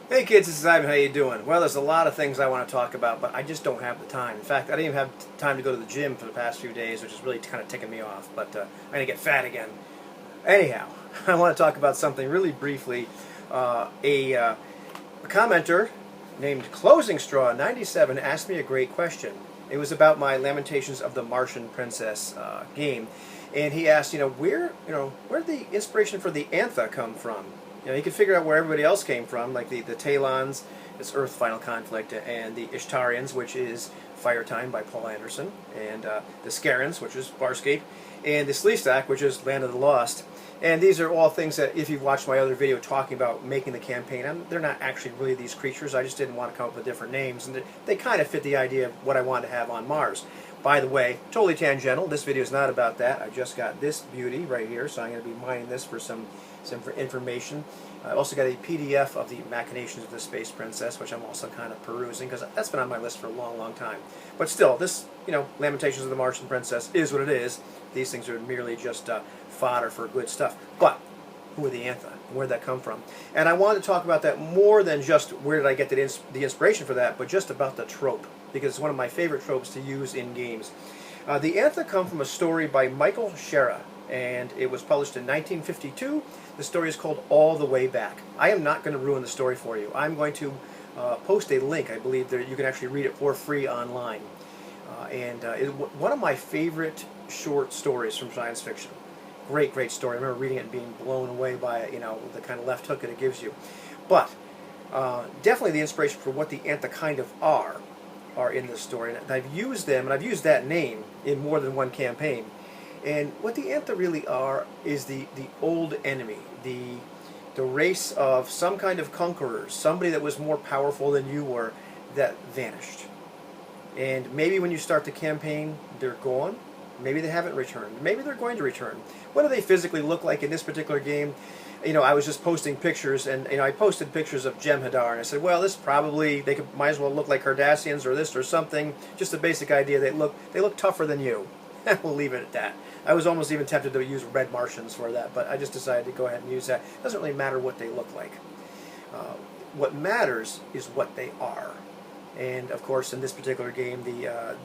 Hey kids, this is Ivan. How you doing? Well, there's a lot of things I want to talk about, but I just don't have the time. In fact, I didn't even have time to go to the gym for the past few days, which is really kind of ticking me off. But I'm going to get fat again. Anyhow, I want to talk about something really briefly. A commenter named CloseingStraw97 asked me a great question. It was about my Lamentations of the Martian Princess game, and he asked, where did the inspiration for the Antha come from? You can figure out where everybody else came from, like the Talons, it's Earth Final Conflict, and the Ishtarians, which is Fire Time by Paul Anderson, and the Scarans, which is Farscape, and the Sleestak, which is Land of the Lost. And these are all things that, if you've watched my other video talking about making the campaign, they're not actually really these creatures. I just didn't want to come up with different names, and they kind of fit the idea of what I wanted to have on Mars. By the way, totally tangential. This video is not about that. I just got this beauty right here, so I'm going to be mining this for some information. I also got a PDF of the Machinations of the Space Princess, which I'm also kind of perusing, because that's been on my list for a long, long time. But still, this, Lamentations of the Martian Princess is what it is. These things are merely just fodder for good stuff. But who are the Antha? Where did that come from? And I wanted to talk about that more than just where did I get the inspiration for that, but just about the trope, because it's one of my favorite tropes to use in games. The Antha come from a story by Michael Shera, and it was published in 1952. The story is called All the Way Back. I am not going to ruin the story for you. I'm going to post a link. I believe that you can actually read it for free online. One of my favorite short stories from science fiction. Great, great story. I remember reading it and being blown away by it, the kind of left hook that it gives you. But definitely the inspiration for what the Antha kind of are in this story. And I've used them, and I've used that name in more than one campaign. And what the Antha really are is the old enemy, the race of some kind of conquerors, somebody that was more powerful than you were, that vanished. And maybe when you start the campaign, they're gone. Maybe they haven't returned. Maybe they're going to return. What do they physically look like in this particular game? I was just posting pictures, and I posted pictures of Jem'Hadar, and I said, well, this probably might as well look like Cardassians or this or something. Just a basic idea. They look tougher than you. We'll leave it at that. I was almost even tempted to use red Martians for that, but I just decided to go ahead and use that. It doesn't really matter what they look like. What matters is what they are. And of course, in this particular game,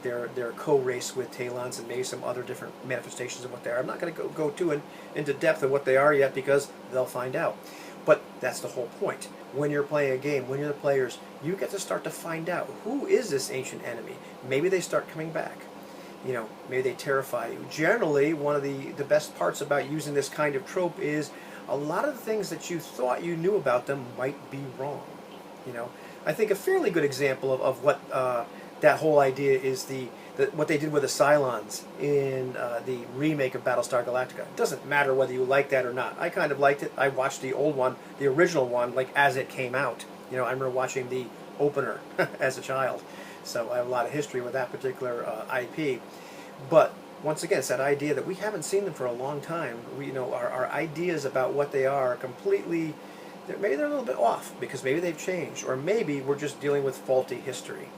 they're co-race with Talons and maybe some other different manifestations of what they are. I'm not going to go too into depth of what they are yet, because they'll find out. But that's the whole point. When you're playing a game, when you're the players, you get to start to find out who is this ancient enemy. Maybe they start coming back. Maybe they terrify you. Generally, one of the best parts about using this kind of trope is a lot of the things that you thought you knew about them might be wrong. I think a fairly good example of what that whole idea is what they did with the Cylons in the remake of Battlestar Galactica. It doesn't matter whether you like that or not. I kind of liked it. I watched the old one, the original one, like as it came out. I remember watching the opener as a child. So I have a lot of history with that particular IP. But once again, it's that idea that we haven't seen them for a long time. Our ideas about what they are completely, maybe they're a little bit off, because maybe they've changed, or maybe we're just dealing with faulty history.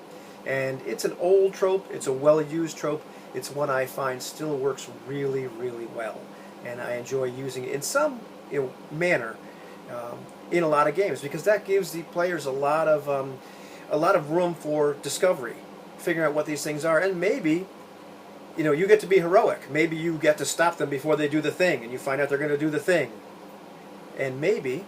And it's an old trope, it's a well-used trope, it's one I find still works really, really well. And I enjoy using it in some manner in a lot of games, because that gives the players a lot of room for discovery, figuring out what these things are, and maybe you get to be heroic. Maybe you get to stop them before they do the thing, and you find out they're going to do the thing. And maybe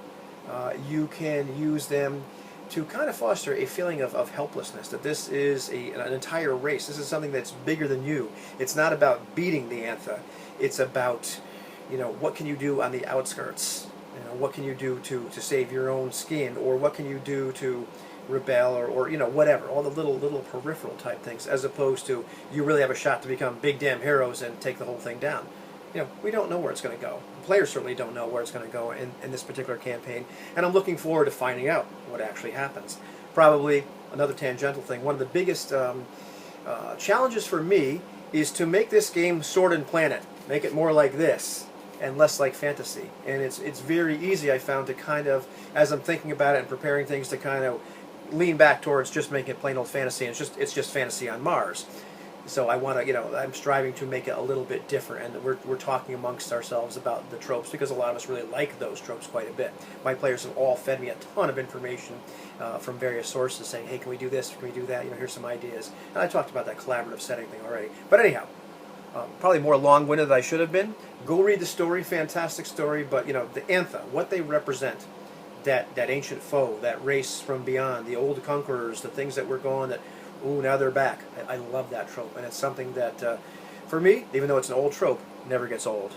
you can use them to kind of foster a feeling of helplessness, that this is an entire race. This is something that's bigger than you. It's not about beating the Antha. It's about, what can you do on the outskirts? What can you do to save your own skin? Or what can you do to rebel, or whatever, all the little peripheral type things, as opposed to you really have a shot to become big damn heroes and take the whole thing down. We don't know where it's going to go. The players certainly don't know where it's going to go in this particular campaign, and I'm looking forward to finding out what actually happens. Probably another tangential thing, one of the biggest challenges for me is to make this game Sword and Planet, make it more like this and less like fantasy. And it's very easy, I found, to kind of, as I'm thinking about it and preparing things, to kind of lean back towards just making it plain old fantasy, and it's just fantasy on Mars. So I want to, I'm striving to make it a little bit different, and we're talking amongst ourselves about the tropes because a lot of us really like those tropes quite a bit. My players have all fed me a ton of information from various sources saying, hey, can we do this, can we do that, here's some ideas. And I talked about that collaborative setting thing already. But anyhow, probably more long-winded than I should have been. Go read the story, fantastic story, but the Antha, what they represent, that ancient foe, that race from beyond, the old conquerors, the things that were gone that, ooh, now they're back. I love that trope, and it's something that, for me, even though it's an old trope, never gets old.